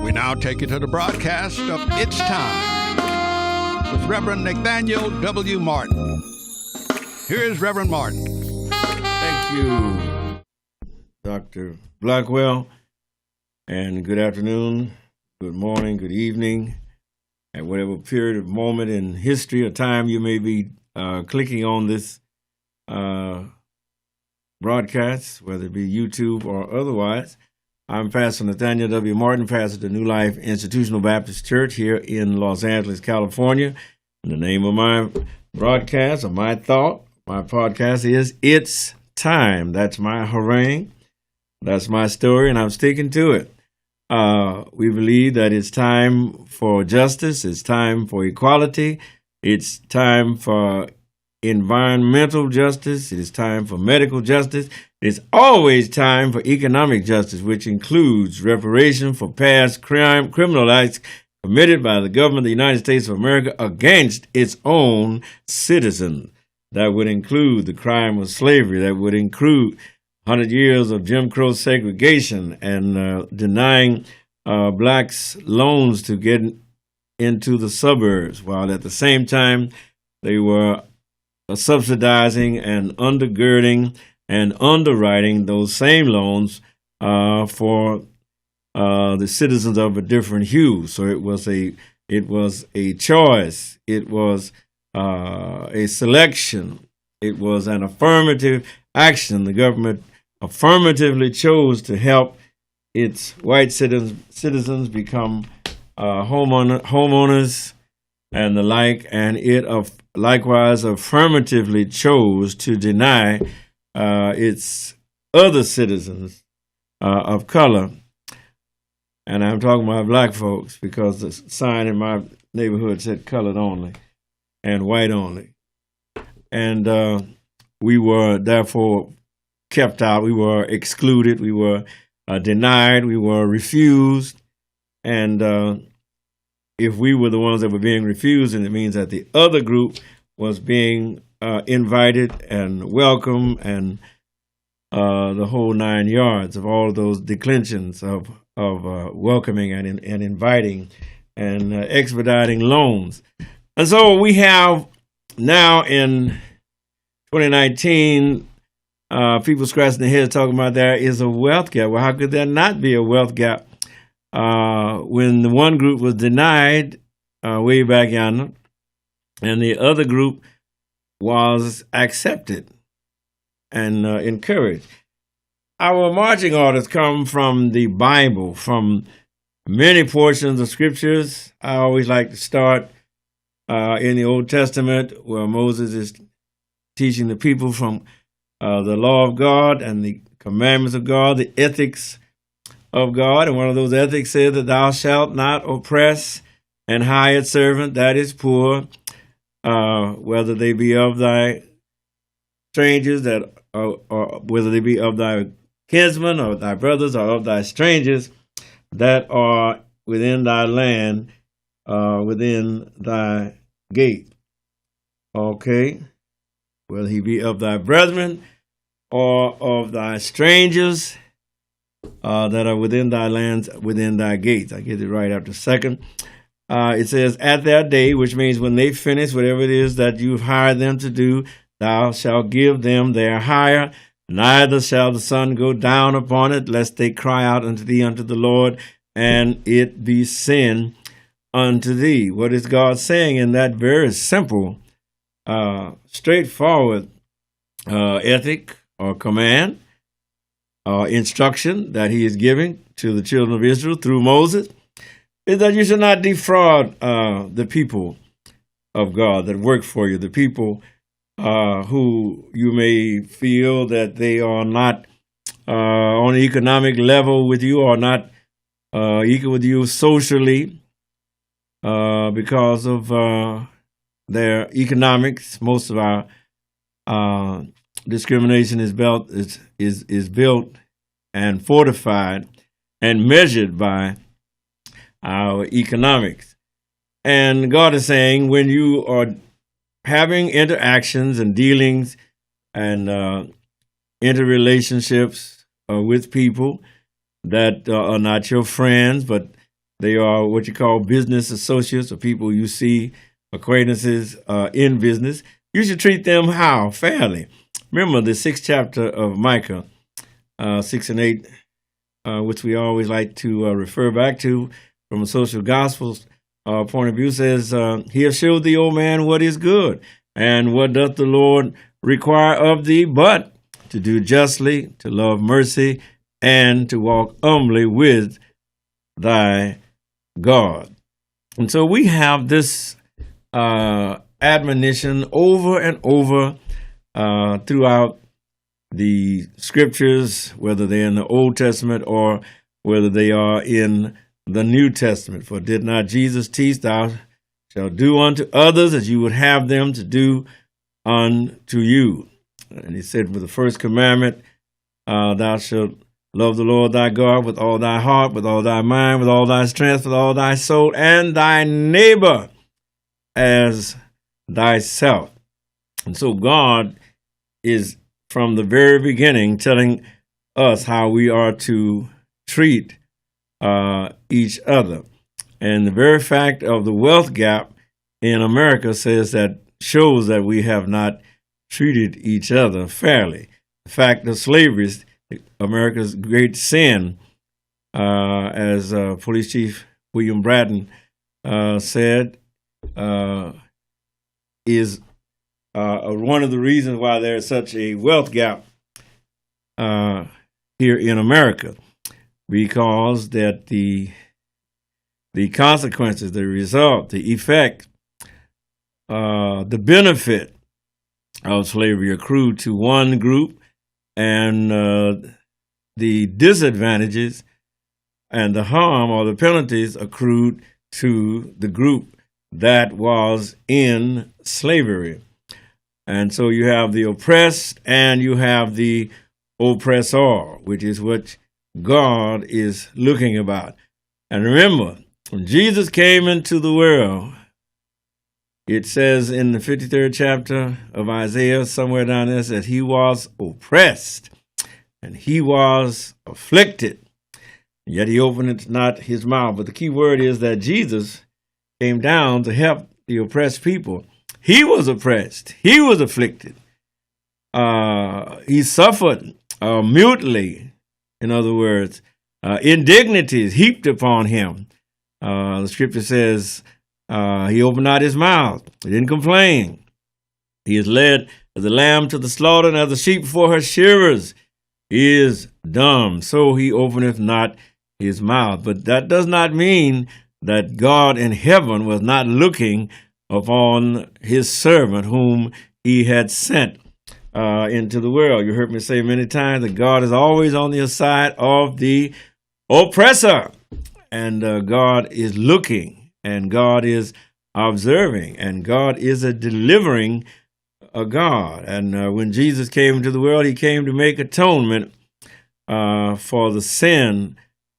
We now take you to the broadcast of It's Time with Rev Nathaniel W Martin. Here's Reverend Martin. Thank you, Dr. Blackwell, and good afternoon, good morning, good evening, at whatever period of moment in history or time you may be clicking on this broadcast, whether it be YouTube or otherwise. I'm Pastor Nathaniel W Martin, pastor of the New Life Institutional Baptist Church here in Los Angeles, California. And the name of my broadcast, or my podcast is It's Time. That's my harangue. That's my story, and I'm sticking to it. We believe that it's time for justice. It's time for equality. It's time for environmental justice. It is time for medical justice. It's always time for economic justice, which includes reparation for past criminal acts committed by the government of the United States of America against its own citizens. That would include the crime of slavery. That would include 100 years of Jim Crow segregation and denying blacks loans to get into the suburbs, while at the same time they were subsidizing and undergirding and underwriting those same loans for the citizens of a different hue. So it was a choice. It was a selection. It was an affirmative action. The government affirmatively chose to help its white citizens become homeowners and the like, and it likewise affirmatively chose to deny its other citizens of color, and I'm talking about black folks because the sign in my neighborhood said colored only and white only. And we were therefore kept out. We were excluded. We were denied. We were refused. And if we were the ones that were being refused, and it means that the other group was being invited and welcome and the whole 9 yards of all of those declensions of welcoming and inviting and expediting loans. And so we have now in 2019, people scratching their heads talking about there is a wealth gap. Well, how could there not be a wealth gap when the one group was denied way back yonder and the other group was accepted and encouraged? Our marching orders come from the Bible, from many portions of scriptures. I always like to start in the Old Testament, where Moses is teaching the people from the law of God and the commandments of God, the ethics of God. And one of those ethics says that thou shalt not oppress an hired servant that is poor, whether they be of thy strangers, or whether they be of thy kinsmen or thy brothers or of thy strangers that are within thy land, within thy gate. Okay, whether he be of thy brethren or of thy strangers that are within thy lands, within thy gates. I get it right after a second. It says, at that day, which means when they finish whatever it is that you've hired them to do, thou shalt give them their hire, neither shall the sun go down upon it, lest they cry out unto thee, unto the Lord, and it be sin unto thee. What is God saying in that very simple, straightforward ethic or command or instruction that he is giving to the children of Israel through Moses is that you should not defraud the people of God that work for you, the people who you may feel that they are not on an economic level with you or not equal with you socially because of their economics. Most of our discrimination is built and fortified and measured by our economics. And God is saying when you are having interactions and dealings and interrelationships with people that are not your friends, but They are what you call business associates, or people you see, acquaintances in business. You should treat them how? Fairly. Remember the 6th chapter of Micah, 6 and 8, which we always like to refer back to from a social gospels point of view, says, He'll show thee, O man, what is good, and what doth the Lord require of thee, but to do justly, to love mercy, and to walk humbly with thy God. And so we have this admonition over and over throughout the scriptures, whether they're in the Old Testament or whether they are in the New Testament. For did not Jesus teach, thou shalt do unto others as you would have them to do unto you? And he said, for the first commandment, thou shalt love the Lord thy God with all thy heart, with all thy mind, with all thy strength, with all thy soul, and thy neighbor as thyself. And so God is from the very beginning telling us how we are to treat each other. And the very fact of the wealth gap in America shows that we have not treated each other fairly. The fact of slavery is America's great sin, as Police Chief William Bratton said, is one of the reasons why there is such a wealth gap here in America, because that the consequences, the result, the effect, the benefit of slavery accrued to one group, and the disadvantages and the harm or the penalties accrued to the group that was in slavery. And so you have the oppressed and you have the oppressor, which is what God is looking about. And remember, when Jesus came into the world, it says in the 53rd chapter of Isaiah, somewhere down there, that he was oppressed and he was afflicted, yet he opened not his mouth. But the key word is that Jesus came down to help the oppressed people. He was oppressed. He was afflicted. He suffered mutely, in other words, indignities heaped upon him. The scripture says he opened not his mouth. He didn't complain. He is led as a lamb to the slaughter, and as a sheep before her shearers is dumb. So he openeth not his mouth. But that does not mean that God in heaven was not looking upon his servant whom he had sent into the world. You heard me say many times that God is always on the side of the oppressor. And God is looking, and God is observing, and God is a delivering God. And when Jesus came into the world, he came to make atonement for the sin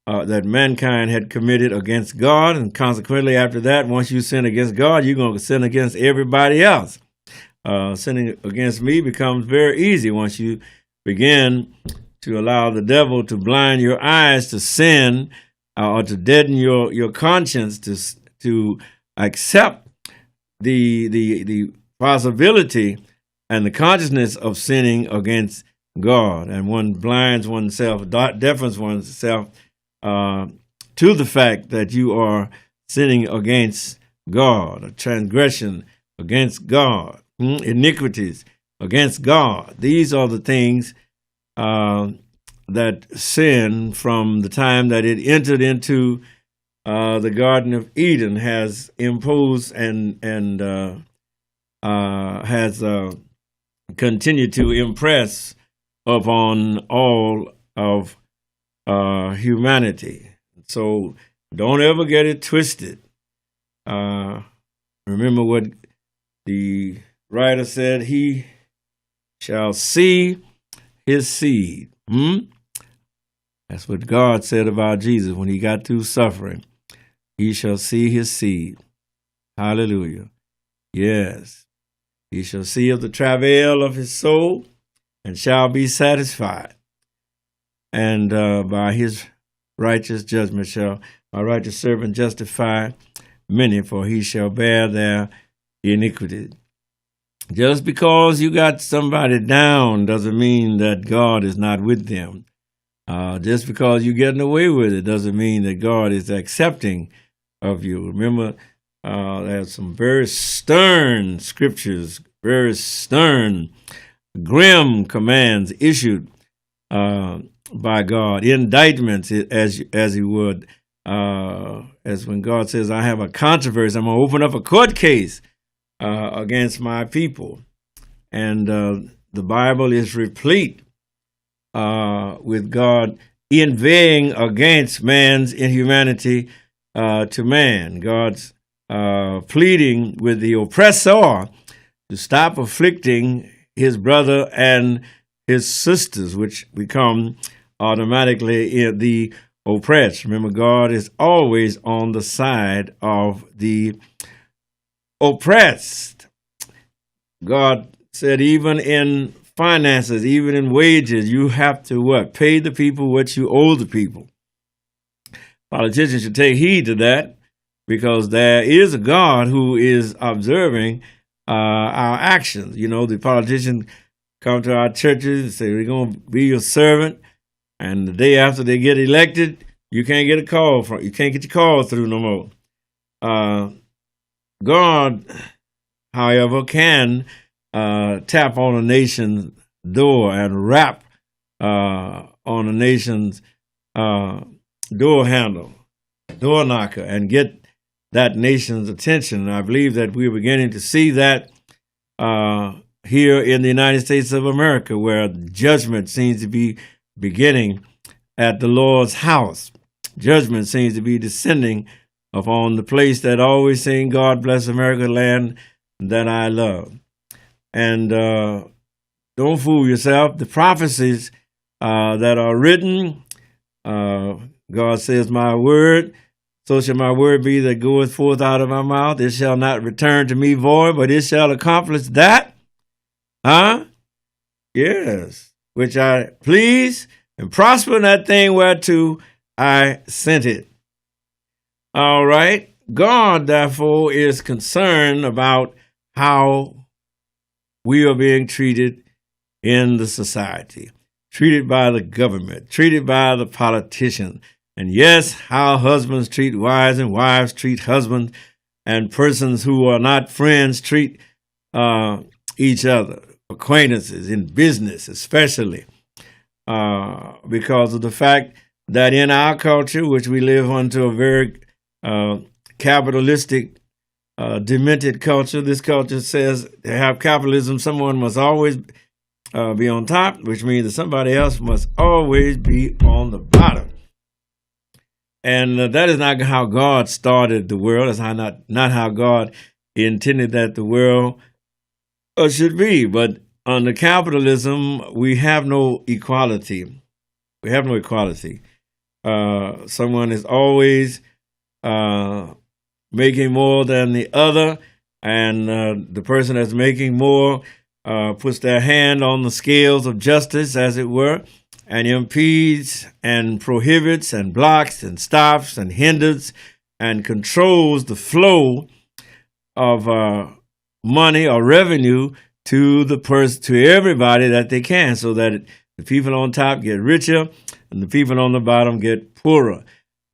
that mankind had committed against God. And consequently, after that, once you sin against God, you're going to sin against everybody else. Sinning against me becomes very easy once you begin to allow the devil to blind your eyes to sin, or to deaden your conscience to accept the possibility and the consciousness of sinning against God. And one blinds oneself, deafens oneself to the fact that you are sinning against God, a transgression against God, iniquities against God. These are the things that sin, from the time that it entered into the Garden of Eden, has imposed and has continued to impress upon all of humanity. So don't ever get it twisted. Remember what the writer said, he shall see his seed. That's what God said about Jesus when he got through suffering. He shall see his seed. Hallelujah. Yes. He shall see of the travail of his soul and shall be satisfied. And by his righteous judgment shall My righteous servant justify many, for he shall bear their iniquity. Just because you got somebody down doesn't mean that God is not with them. Just because you're getting away with it doesn't mean that God is accepting of you. Remember, there's some very stern scriptures, very stern, grim commands issued by God, indictments, as he would, as when God says, I have a controversy, I'm going to open up a court case against my people. And the Bible is replete with God inveighing against man's inhumanity to man. God's pleading with the oppressor to stop afflicting his brother and his sisters, which become automatically the oppressed. Remember, God is always on the side of the oppressed. God said even in finances, even in wages, you have to what? Pay the people what you owe the people. Politicians should take heed to that, because there is a God who is observing our actions. You know, the politicians come to our churches and say, we're going to be your servant. And the day after they get elected, you can't get a call from, you can't get your call through no more. God, however, can tap on a nation's door and rap on a nation's door handle, door knocker, and get that nation's attention. And I believe that we're beginning to see that here in the United States of America, where judgment seems to be beginning at the Lord's house. Judgment seems to be descending upon the place that always sing, God bless America, land that I love. And don't fool yourself. The prophecies that are written, God says, my word, so shall my word be that goeth forth out of my mouth. It shall not return to me void, but it shall accomplish that. Yes. Which I please and prosper in that thing whereto I sent it. All right. God, therefore, is concerned about how we are being treated in the society, treated by the government, treated by the politicians. And yes, how husbands treat wives and wives treat husbands, and persons who are not friends treat each other, acquaintances in business especially, because of the fact that in our culture, which we live under a very capitalistic, demented culture, this culture says to have capitalism, someone must always be on top, which means that somebody else must always be on the bottom. And that is not how God started the world. That's not how God intended that the world should be. But under capitalism, we have no equality. We have no equality. Someone is always making more than the other, and the person that's making more puts their hand on the scales of justice, as it were, and impedes and prohibits and blocks and stops and hinders and controls the flow of money or revenue to to everybody that they can, so that the people on top get richer and the people on the bottom get poorer.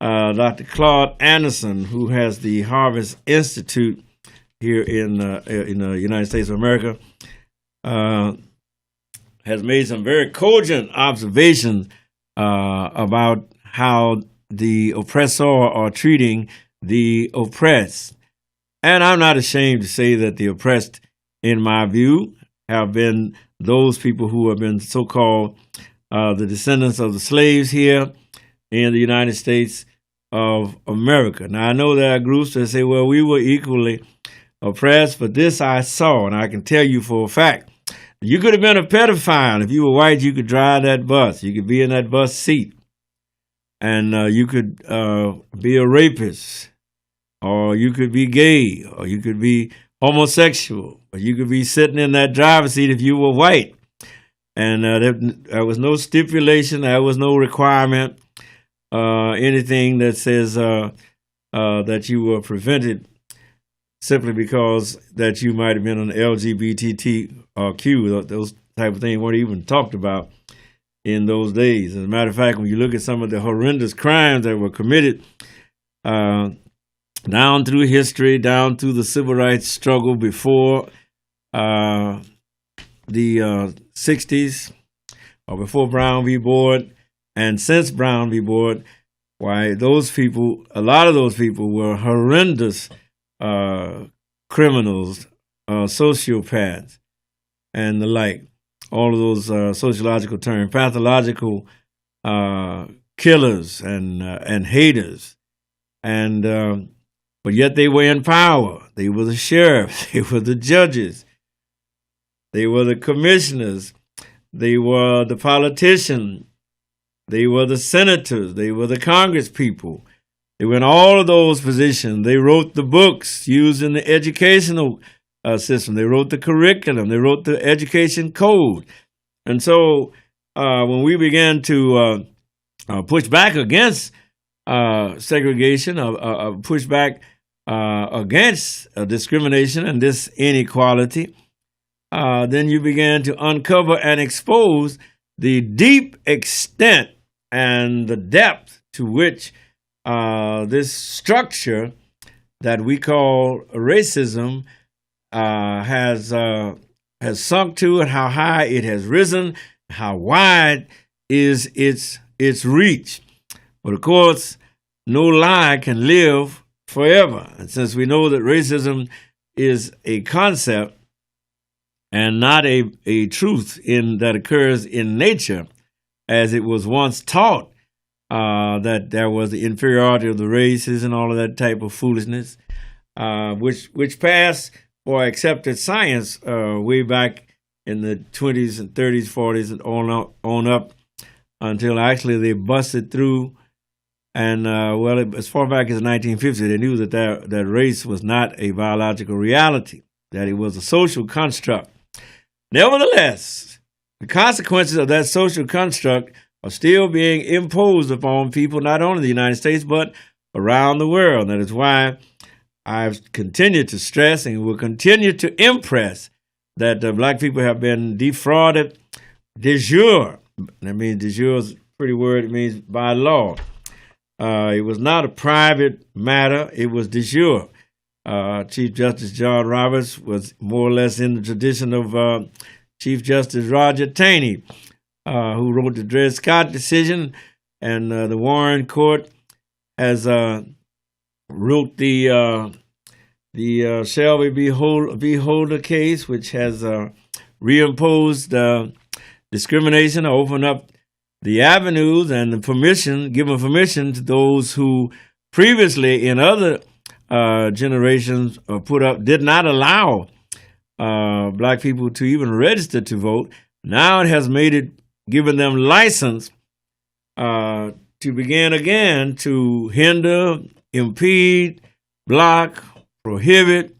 Dr. Claude Anderson, who has the Harvest Institute here in the United States of America, has made some very cogent observations about how the oppressor are treating the oppressed. And I'm not ashamed to say that the oppressed, in my view, have been those people who have been so-called the descendants of the slaves here in the United States of America. Now, I know there are groups that say, well, we were equally oppressed, but this I saw, and I can tell you for a fact, you could have been a pedophile. If you were white, you could drive that bus. You could be in that bus seat. And you could be a rapist, or you could be gay, or you could be homosexual, or you could be sitting in that driver's seat if you were white. And there was no stipulation, there was no requirement anything that says that you were prevented simply because that you might have been an LGBTQ. Those type of things weren't even talked about in those days. As a matter of fact, when you look at some of the horrendous crimes that were committed down through history, down through the civil rights struggle before the 60s, or before Brown v. Board, and since Brown v. Board, why those people, a lot of those people were horrendous criminals, sociopaths, and the like. All of those sociological terms, pathological killers and haters, and but yet they were in power. They were the sheriffs, they were the judges, they were the commissioners, they were the politicians, they were the senators, they were the Congress people. They were in all of those positions. They wrote the books used in the educational system. They wrote the curriculum. They wrote the education code. And so when we began to push back against segregation, push back against discrimination and this inequality, then you began to uncover and expose the deep extent and the depth to which this structure that we call racism has sunk to, and how high it has risen, how wide is its reach. But of course, no lie can live forever. And since we know that racism is a concept and not a truth that occurs in nature, as it was once taught, that there was the inferiority of the races and all of that type of foolishness, which passed for accepted science way back in the 20s and 30s, 40s, and on up until actually they busted through. And as far back as the 1950s, they knew that race was not a biological reality, that it was a social construct. Nevertheless, the consequences of that social construct are still being imposed upon people, not only in the United States, but around the world. That is why I've continued to stress and will continue to impress that black people have been defrauded de jure. That means de jure is a pretty word. It means by law. It was not a private matter. It was de jure. Chief Justice John Roberts was more or less in the tradition of Chief Justice Roger Taney, who wrote the Dred Scott decision, and the Warren Court has wrote the Shelby v. Holder case, which has reimposed discrimination, or opened up the avenues and the given permission to those who previously in other generations did not allow black people to even register to vote. Now it has given them license to begin again to hinder, impede, block, prohibit,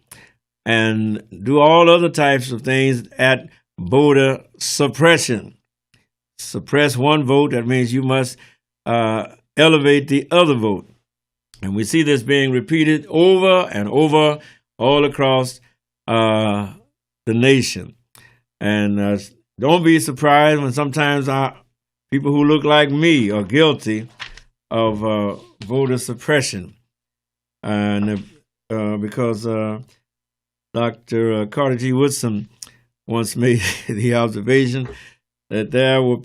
and do all other types of things at voter suppression. Suppress one vote, that means you must elevate the other vote. And we see this being repeated over and over all across the nation. And don't be surprised when sometimes people who look like me are guilty of voter suppression. And because Dr. Carter G. Woodson once made the observation that there were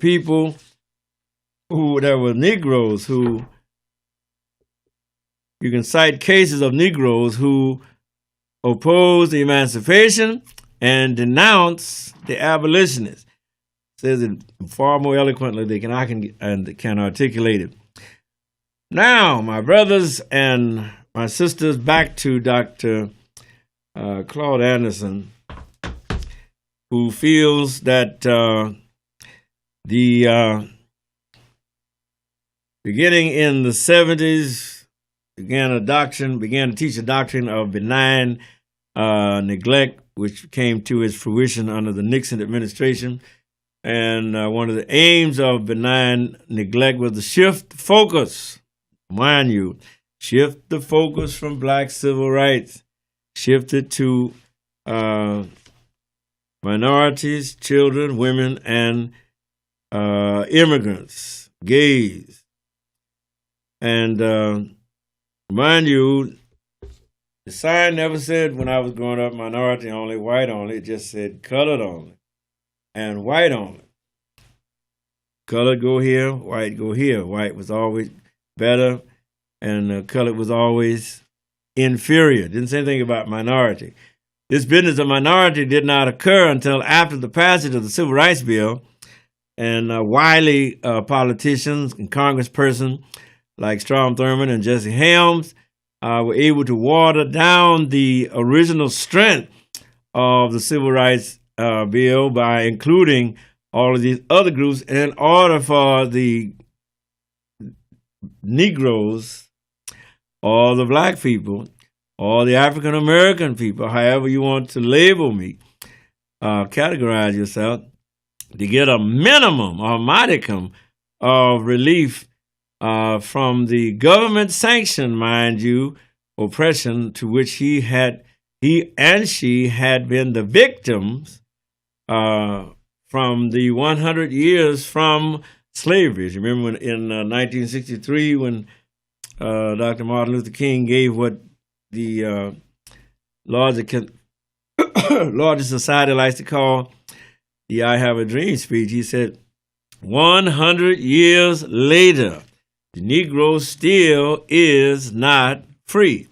Negroes who, you can cite cases of Negroes who opposed the emancipation and denounced the abolitionists. Says it far more eloquently than I can articulate it. Now, my brothers and my sisters, back to Dr. Claude Anderson, who feels that beginning in the 70s, began to teach a doctrine of benign neglect, which came to its fruition under the Nixon administration. And one of the aims of benign neglect was to shift focus mind you, shift the focus from black civil rights, shifted to minorities, children, women, and immigrants, gays. And mind you, the sign never said when I was growing up minority only, white only. It just said colored only and white only. Colored go here, white go here. White was always better, and colored was always inferior. Didn't say anything about minority. This business of minority did not occur until after the passage of the Civil Rights Bill, and wily politicians and congresspersons like Strom Thurmond and Jesse Helms were able to water down the original strength of the Civil Rights Bill by including all of these other groups in order for the Negroes or the black people or the African American people, however you want to label me, categorize yourself, to get a minimum or modicum of relief from the government sanctioned, mind you, oppression to which he and she had been the victims from the 100 years from slavery. You remember in 1963 when Dr. Martin Luther King gave what the larger society likes to call the I Have a Dream speech. He said, 100 years later, the Negro still is not free.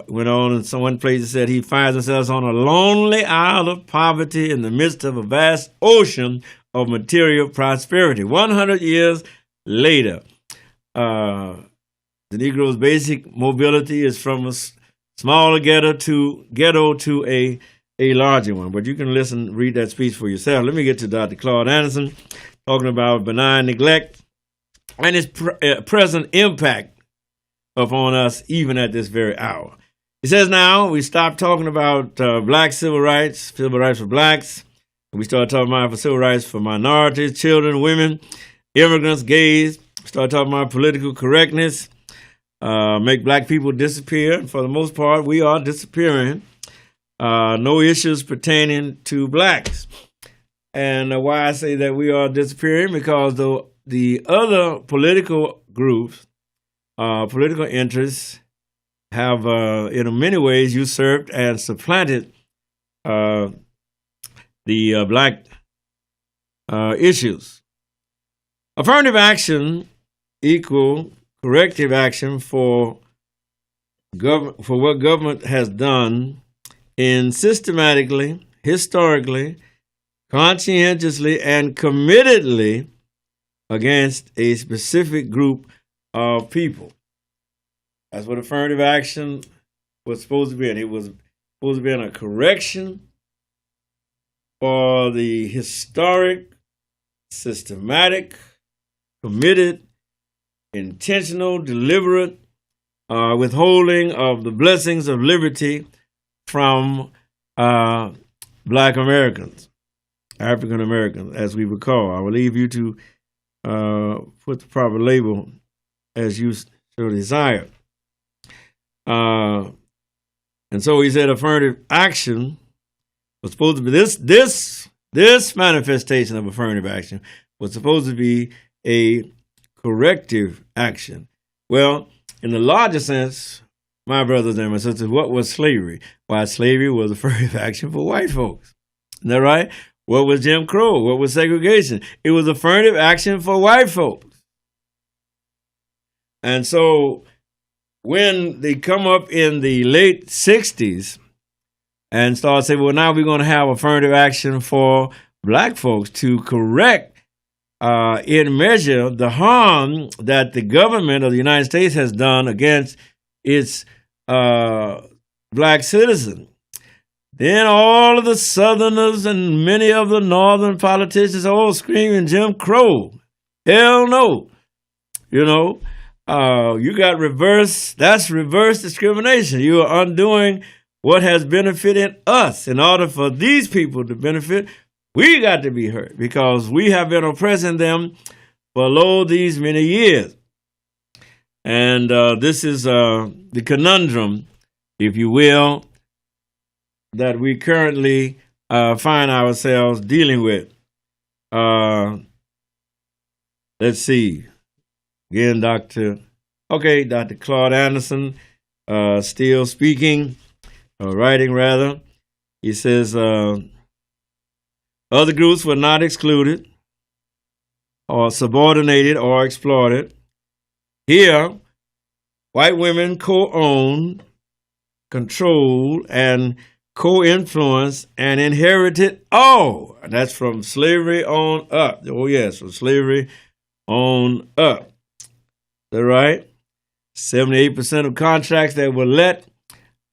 Went on in one place and said he finds himself on a lonely isle of poverty in the midst of a vast ocean of material prosperity. 100 years later, the Negro's basic mobility is from a smaller ghetto to a larger one. But you can read that speech for yourself. Let me get to Dr. Claude Anderson talking about benign neglect and its present impact upon us even at this very hour. He says now we stop talking about black civil rights for blacks. We start talking about civil rights for minorities, children, women, immigrants, gays. Start talking about political correctness, make black people disappear. For the most part, we are disappearing. No issues pertaining to blacks. And why I say that we are disappearing, because the other political groups, political interests, have in many ways usurped and supplanted the black issues. Affirmative action equal corrective action for what government has done in systematically, historically, conscientiously, and committedly against a specific group of people. That's what affirmative action was supposed to be. And it was supposed to be a correction for the historic, systematic, committed, intentional, deliberate withholding of the blessings of liberty from black Americans, African Americans, as we recall. I will leave you to put the proper label as you so desire. And so he said affirmative action was supposed to be this manifestation of affirmative action was supposed to be a corrective action. Well, in the larger sense, my brothers and my sisters, what was slavery? Why, slavery was affirmative action for white folks. Isn't that right? What was Jim Crow? What was segregation? It was affirmative action for white folks. And so when they come up in the late 60s and start saying, well, now we're going to have affirmative action for black folks to correct in measure the harm that the government of the United States has done against its black citizens. Then all of the Southerners and many of the Northern politicians all screaming Jim Crow. Hell no. You know, you got that's reverse discrimination. You are undoing what has benefited us. In order for these people to benefit, we got to be hurt because we have been oppressing them for these many years. And this is the conundrum, if you will, that we currently find ourselves dealing with. Let's see. Again, Dr. Claude Anderson, still speaking, writing rather. He says, other groups were not excluded or subordinated or exploited. Here, white women co-owned, controlled, and co-influenced and inherited all. That's from slavery on up. Oh, yes, from slavery on up. Is that right? 78% of contracts that were let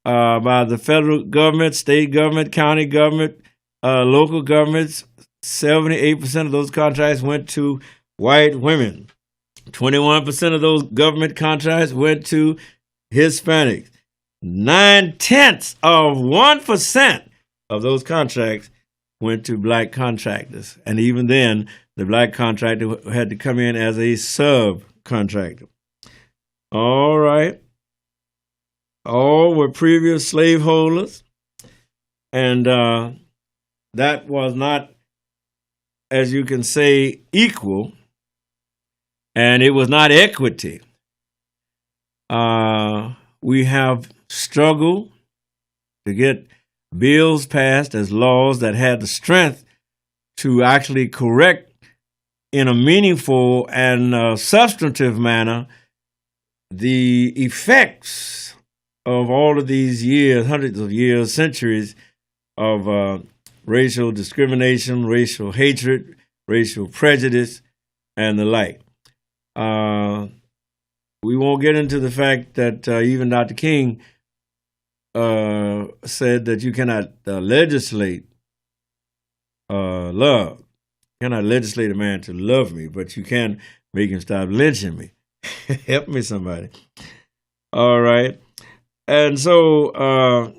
by the federal government, state government, county government, local governments, 78% of those contracts went to white women. 21% of those government contracts went to Hispanics. 0.9% of those contracts went to black contractors. And even then, the black contractor had to come in as a subcontractor. All right. All were previous slaveholders. And that was not, as you can say, equal. And it was not equity. We have struggled to get bills passed as laws that had the strength to actually correct in a meaningful and substantive manner the effects of all of these years, hundreds of years, centuries of racial discrimination, racial hatred, racial prejudice, and the like. We won't get into the fact that even Dr. King said that you cannot legislate love. You cannot legislate a man to love me, but you can make him stop lynching me. Help me, somebody. All right. And so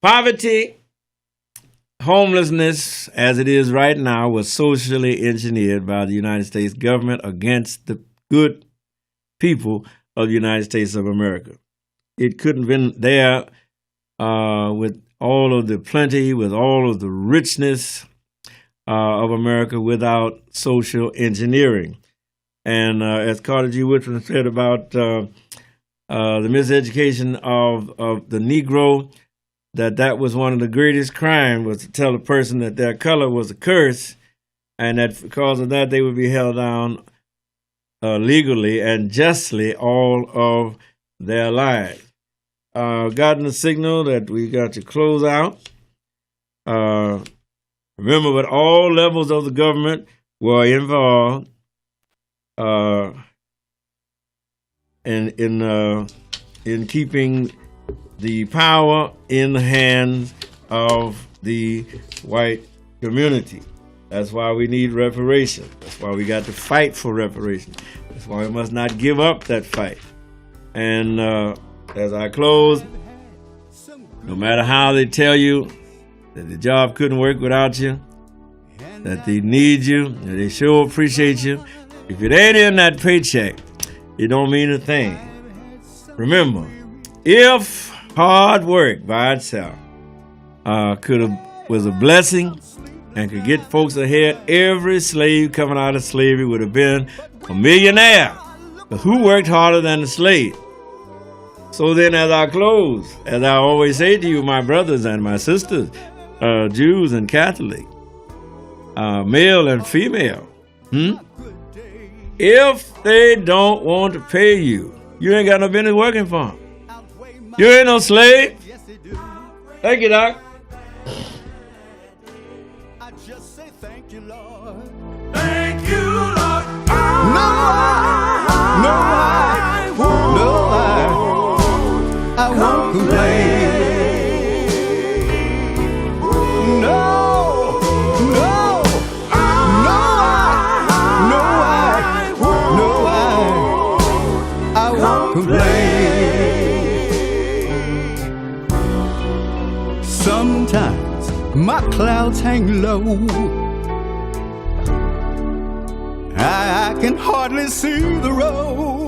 poverty, homelessness, as it is right now, was socially engineered by the United States government against the good people of the United States of America. It couldn't have been there with all of the plenty, with all of the richness of America without social engineering. And as Carter G. Woodson said about the miseducation of the Negro, that was one of the greatest crimes, was to tell a person that their color was a curse, and that because of that they would be held down legally and justly all of their lives. Gotten a signal that we got to close out. Remember, but all levels of the government were involved in keeping the power in the hands of the white community. That's why we need reparations. That's why we got to fight for reparations. That's why we must not give up that fight. And as I close, no matter how they tell you that the job couldn't work without you, that they need you, that they sure appreciate you, if it ain't in that paycheck, it don't mean a thing. Remember, if hard work by itself was a blessing and could get folks ahead, every slave coming out of slavery would have been a millionaire. But who worked harder than the slave? So then, as I close, as I always say to you, my brothers and my sisters, Jews and Catholics, male and female, if they don't want to pay you, you ain't got no business working for them. You ain't no slave. Thank you, Doc. I just say thank you, Lord. Thank you, Lord. I won't complain. I won't complain. Sometimes my clouds hang low, I can hardly see the road.